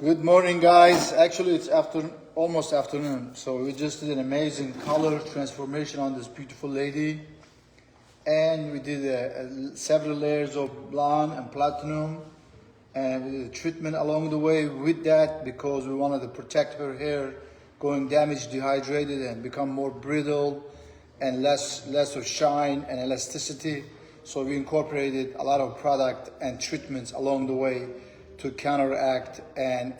Good morning, guys. Actually, it's almost afternoon. So we just did an amazing color transformation on this beautiful lady. And we did several layers of blonde and platinum. And we did a treatment along the way with that because we wanted to protect her hair going damaged, dehydrated, and become more brittle and less of shine and elasticity. So we incorporated a lot of product and treatments along the way to counteract and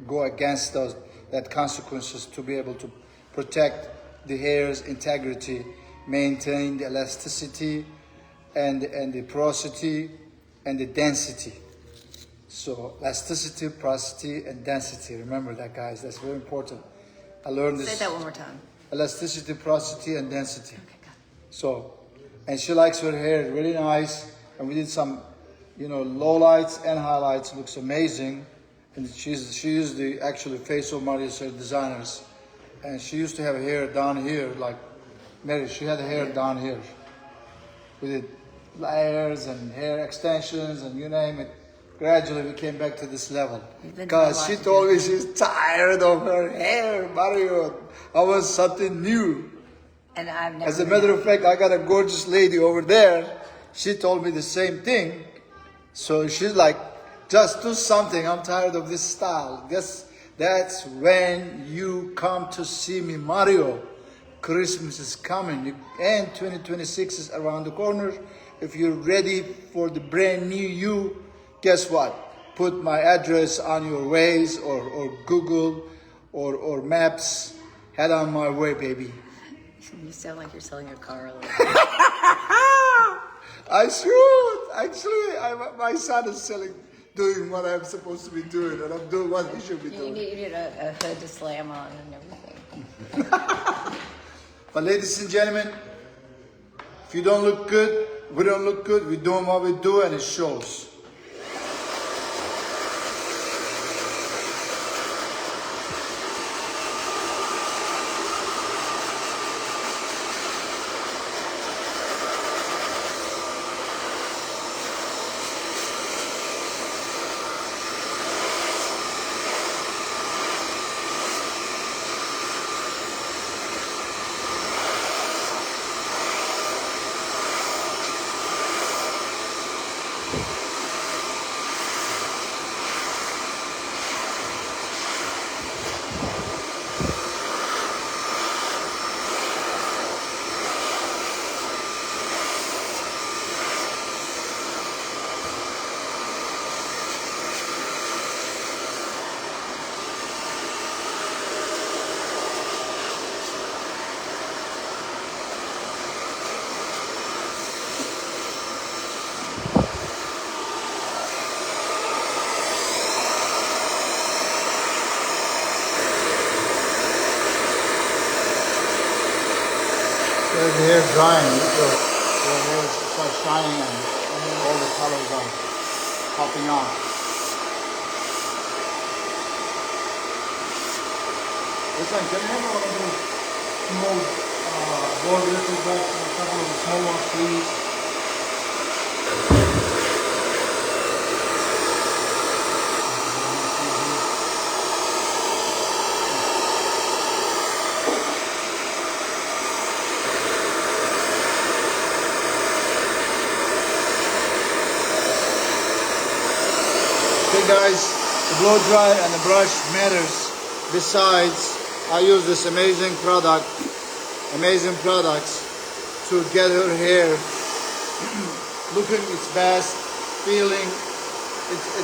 go against that consequences to be able to protect the hair's integrity, maintain the elasticity and the porosity and the density. So elasticity, porosity, and density. Remember that, guys. That's very important. I learned this. Say that one more time. Elasticity, porosity, and density. Okay, got it. So, and she likes her hair really nice. And we did some, low lights and highlights. Looks amazing. And she used the actually face of Maria's hair designers. And she used to have hair down here, like Mary. She had hair down here. We did layers and hair extensions and you name it. Gradually we came back to this level. Because she told me she's tired of her hair, Mario. I want something new. And I've never. As a matter of fact, I got a gorgeous lady over there. She told me the same thing. So she's like, just do something. I'm tired of this style. That's when you come to see me, Mario. Christmas is coming and 2026 is around the corner. If you're ready for the brand new you, guess what? Put my address on your Waze or Google or Maps. Head on my way, baby. You sound like you're selling a car a little bit. I should. Actually, my son is doing what I'm supposed to be doing, and I'm doing what he should be doing. You need a hood to slam on and everything. But ladies and gentlemen, if you don't look good, we don't look good. We're doing what we do, and it shows. The hair drying, your hair starts shining and all the colors are popping out. Listen, can you have one of those small board little bags and a couple of small ones, please? Okay guys, the blow dry and the brush matters. Besides, I use this amazing products to get her hair looking its best, feeling it's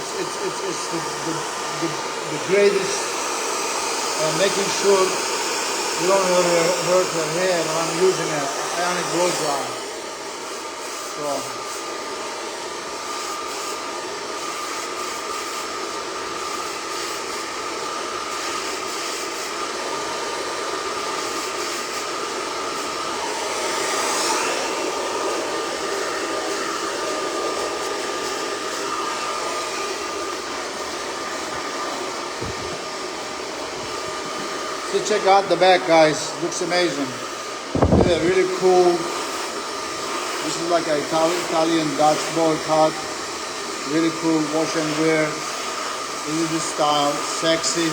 the greatest, and making sure you don't hurt her hair when I'm using an ionic blow dry. So. So check out the back, guys. Looks amazing. They're really cool. This is like an Italian dashboard cut. Really cool wash and wear. This is this style, sexy,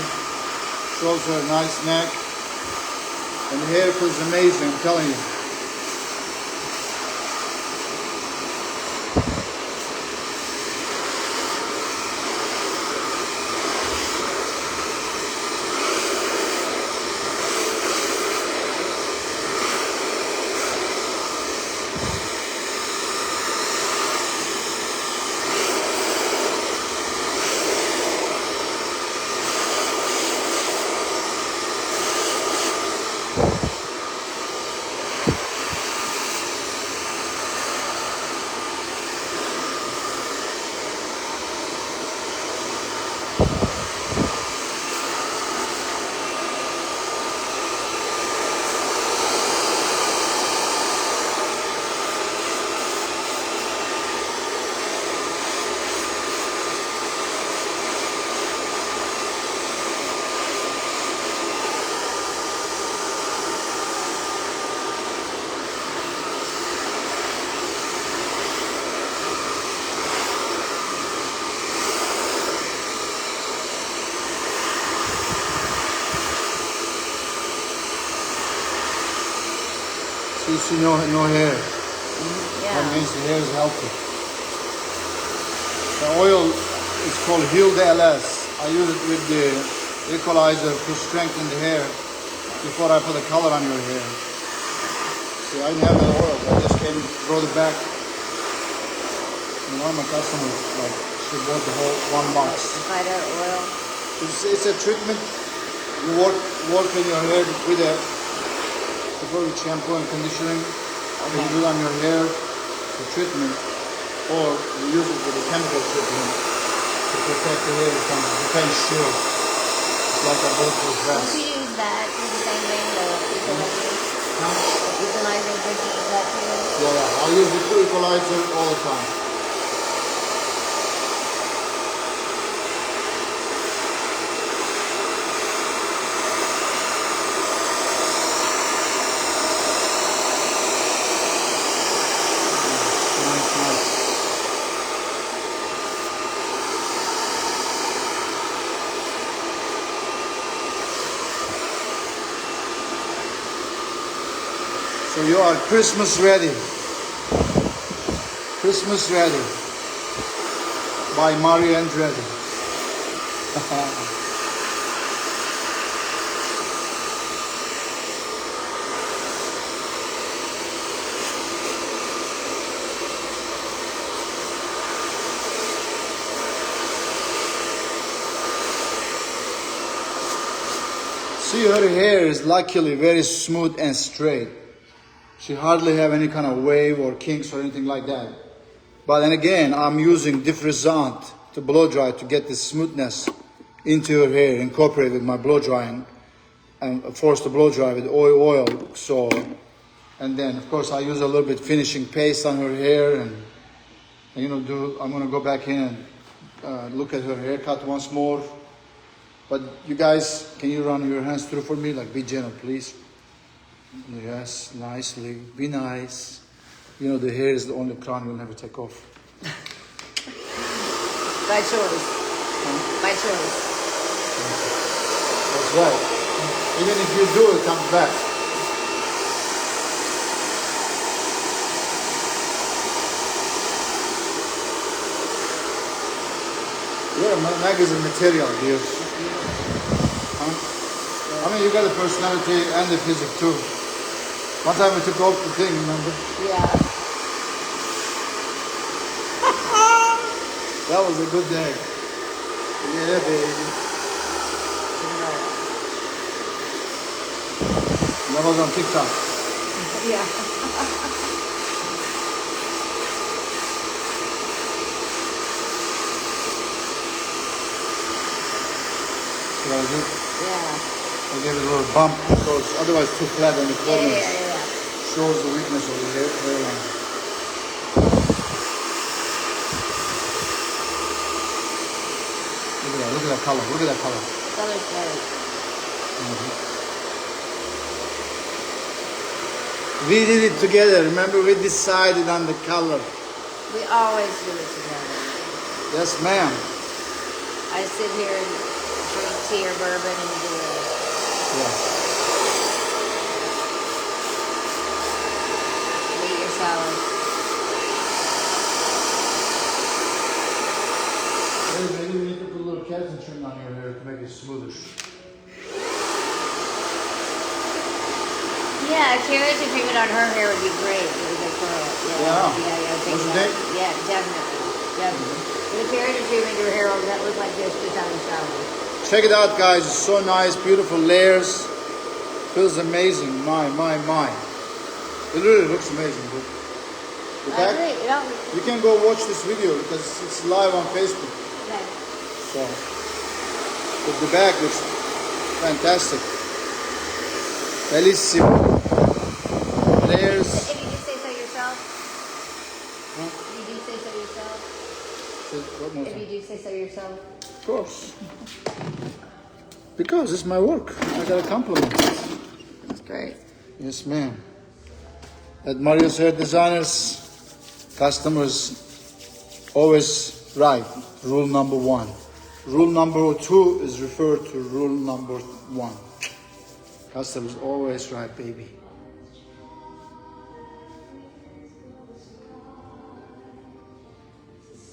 shows her nice neck, and the hair feels amazing, I'm telling you. You see no hair. Yeah. That means the hair is healthy. The oil is called Healed LS. I use it with the equalizer to strengthen the hair before I put the color on your hair. See, I didn't have that oil. I just came and brought it back. And one of my customers, like, she bought the whole one box. Spider oil. It's a treatment. You work in your hair with a before you shampoo and conditioning. You can do it on your hair for treatment, or you use it with a chemical treatment to protect the hair from defense shield. It's like a bulletproof vest. Don't you use that with the same thing, the equalizer? The equalizer, did you use that too? Yeah, I use the equalizer all the time. So you are Christmas ready. Christmas ready. By Mario Andretti. See, her hair is luckily very smooth and straight. She hardly have any kind of wave or kinks or anything like that. But then again, I'm using diffusant to blow dry to get this smoothness into her hair, incorporate with my blow drying, and force the blow dry with oil. So, and then of course I use a little bit finishing paste on her hair, and you know, I'm gonna go back in and look at her haircut once more. But you guys, can you run your hands through for me? Like, be gentle, please. Yes, nicely. Be nice. You know, the hair is the only crown you'll never take off. By choice. By choice. That's right. Even if you do, it comes back. You're a magazine material, dear. Huh? I mean, you got the personality and the physique too. One time we took off the thing, remember? Yeah. That was a good day. Yeah, baby. That was on TikTok. Yeah. See what I did? Yeah. I gave it a little bump because otherwise too flat on the corners. Yeah. Shows the weakness of the hairline. Look at that color. Look at that color. The color's great. We did it together. Remember, we decided on the color. We always do it together. Yes, ma'am. I I sit here and drink tea or bourbon and do it. Yeah. Eat your salad. Maybe we need to put a little keratin trim on your hair to make it smoother. Yeah, a keratin treatment on her hair would be great. It would go curl. Yeah. Think What's the that. date? Yeah, definitely. With a keratin treatment, your hair will look like this just out of the shower. Check it out, guys. It's so nice, beautiful layers. Feels amazing. My. It really looks amazing, dude. The I back, agree. you can go watch this video because it's live on Facebook. Okay. So, but the back looks fantastic. Bellissimo. Layers. If you do say so yourself. Huh? If you do say so yourself. What more If time? you do say so yourself. Of course. Because it's my work. I got a compliment. That's great. Yes, ma'am. At Mario's Hair Designers, customers always right. Rule number 1. Rule number 2 is referred to rule number 1. Customers always right, baby.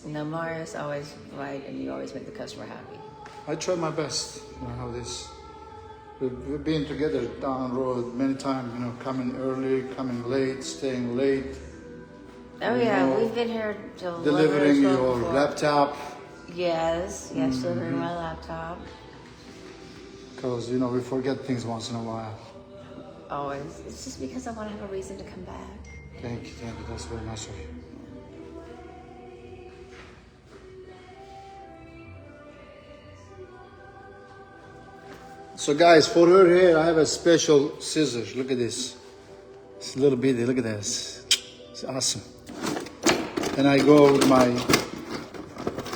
No, Marius always right, and you always make the customer happy. I try my best. You know how this. We've been together down the road many times. You know, coming early, coming late, staying late. Oh yeah, we've been here till Delivering 11 or 12 your before. laptop. Yes, delivering my laptop. Because, you know, we forget things once in a while. Always. It's just because I want to have a reason to come back. Thank you. That's very nice of you. So guys, for her hair, I have a special scissors. Look at this. It's a little bitty. Look at this. It's awesome. And I go with my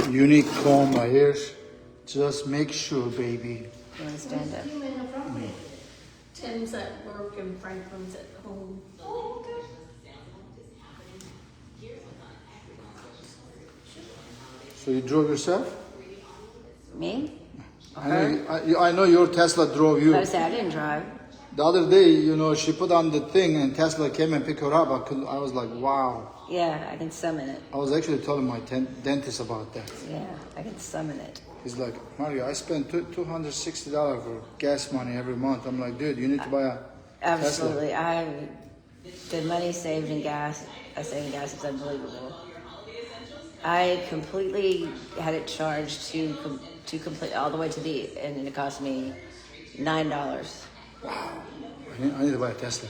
unique comb right here. Just make sure, baby. You want to stand up? Tim's at work and Franklin's at home. So you drove yourself? Me? I know your Tesla drove you. I said I didn't drive. The other day, you know, she put on the thing and Tesla came and picked her up. I was like, wow. Yeah, I can summon it. I was actually telling my dentist about that. Yeah, I can summon it. He's like, Mario, I spend $260 for gas money every month. I'm like, dude, you need to buy a Absolutely. The money saved in gas, I saved in gas is unbelievable. I completely had it charged to complete all the way to the end, and it cost me $9. Wow. I need to buy a Tesla.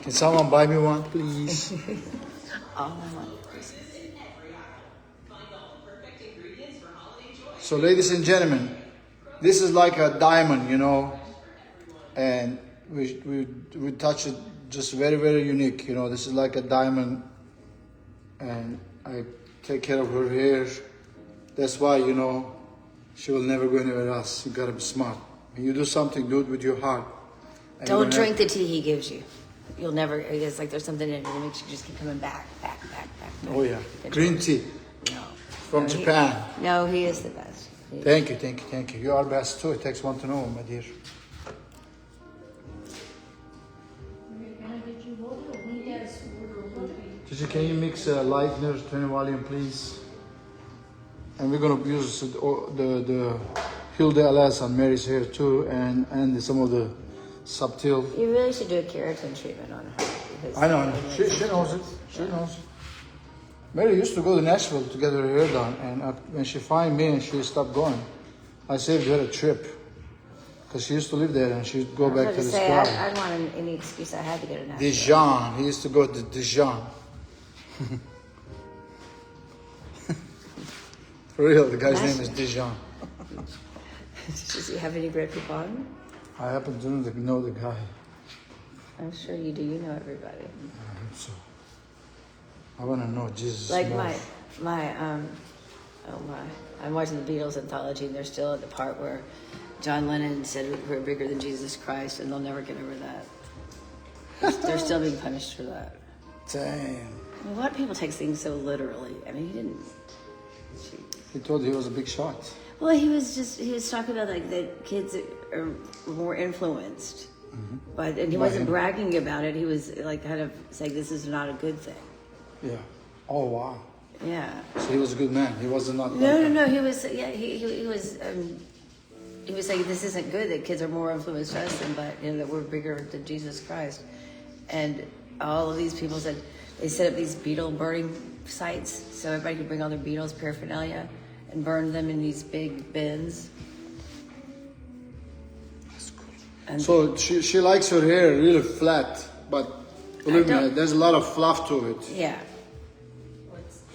Can someone buy me one, please? All I want. So, ladies and gentlemen, this is like a diamond, you know, and we touch it just very, very unique. You know, this is like a diamond, and I take care of her hair. That's why, you know, she will never go anywhere else. You gotta be smart. When you do something, do it with your heart. And Don't drink the tea he gives you. You'll never, it's like there's something in it that makes you just keep coming back. Oh yeah, green tea No. from Japan. No, he is the best. Thank you. You are best too. It takes one to know, my dear. Gigi, can you mix lightener, turn volume, please? And we're gonna use the Hilda LS on Mary's hair too, and some of the subtle. You really should do a keratin treatment on her. Because I know. She knows it. She knows it. Mary used to go to Nashville to get her hair done, and when she found me and she stopped going, I saved her a trip. Because she used to live there and she'd go back to the squad. I wanted any excuse I had to get a Nashville. Dijon. He used to go to Dijon. For real, the guy's name is Dijon. Does he have any great people on him? I happen to know the guy. I'm sure you do. You know everybody. I hope so. I want to know Jesus. Like more. I'm watching the Beatles anthology, and they're still at the part where John Lennon said we're bigger than Jesus Christ, and they'll never get over that. They're still being punished for that. Damn. I mean, a lot of people take things so literally. I mean, he didn't. Jeez. He thought he was a big shot. Well, he was talking about like that kids are more influenced, but and he By wasn't him. bragging about it. He was like kind of saying this is not a good thing. Yeah. Oh wow. Yeah. So he was a good man. He wasn't not. No. He was he was saying this isn't good that kids are more influenced us than but that we're bigger than Jesus Christ, and all of these people said they set up these beetle burning sites so everybody could bring all their Beatles paraphernalia and burn them in these big bins. That's cool. And So she likes her hair really flat, but believe me, don't- there's a lot of fluff to it. yeah,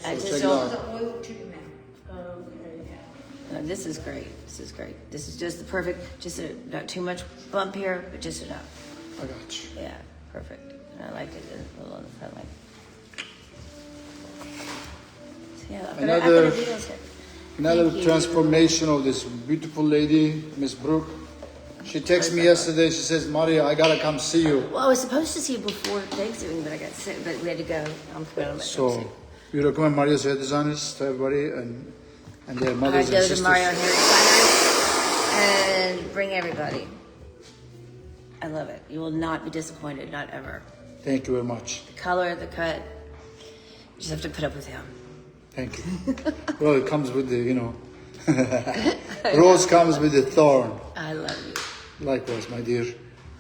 I So just check it don't. out. Oil treatment. Okay. No, this is great. This is great. This is just the perfect. Just not too much bump here, but just enough. I got you. Yeah, perfect. And I like it a little on the front, like. So yeah, I've got Another- a Beatles here. Another Thank you. transformation of this beautiful lady, Miss Brooke. She texted me yesterday. She says, "Maria, I gotta come see you." Well, I was supposed to see you before Thanksgiving, but I got sick. But we had to go. I'm coming on my So we recommend Maria's hair designers to everybody and their I mothers go and to sisters. Mario Hair Designers and bring everybody. I love it. You will not be disappointed, not ever. Thank you very much. The color, the cut. You just have to put up with him. Thank you. Well, it comes with the, rose comes with the thorn. I love you. Likewise, my dear.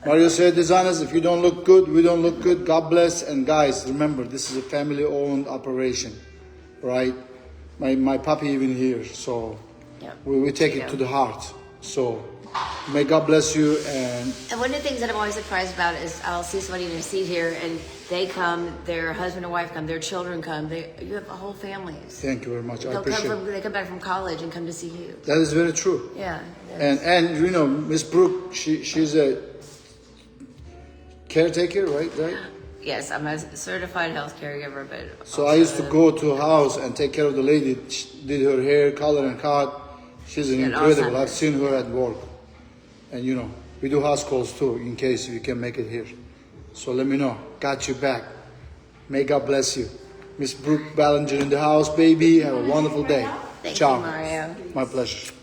Mario's hair designers, if you don't look good, we don't look good. God bless. And guys, remember, this is a family-owned operation, right? My puppy even here, so Yeah. we take it Yeah. to the heart. So may God bless you. And And one of the things that I'm always surprised about is I'll see somebody in a seat here and they come, their husband and wife come, their children come. You have a whole families. thank you very much. I They'll come appreciate it. they come back from college and come to see you. That is very true. Yeah. And Miss Brooke, she's a caretaker, right? Yes, I'm a certified health caregiver, but So I used to go to a house and take care of the lady. She did her hair, color, and cut. She's And incredible. Alzheimer's. I've seen her at work. And we do house calls too, in case you can make it here. So let me know. Got you back. May God bless you. Miss Brooke Ballinger in the house, baby. Have a wonderful day. Thank Ciao. you, Mario. My pleasure.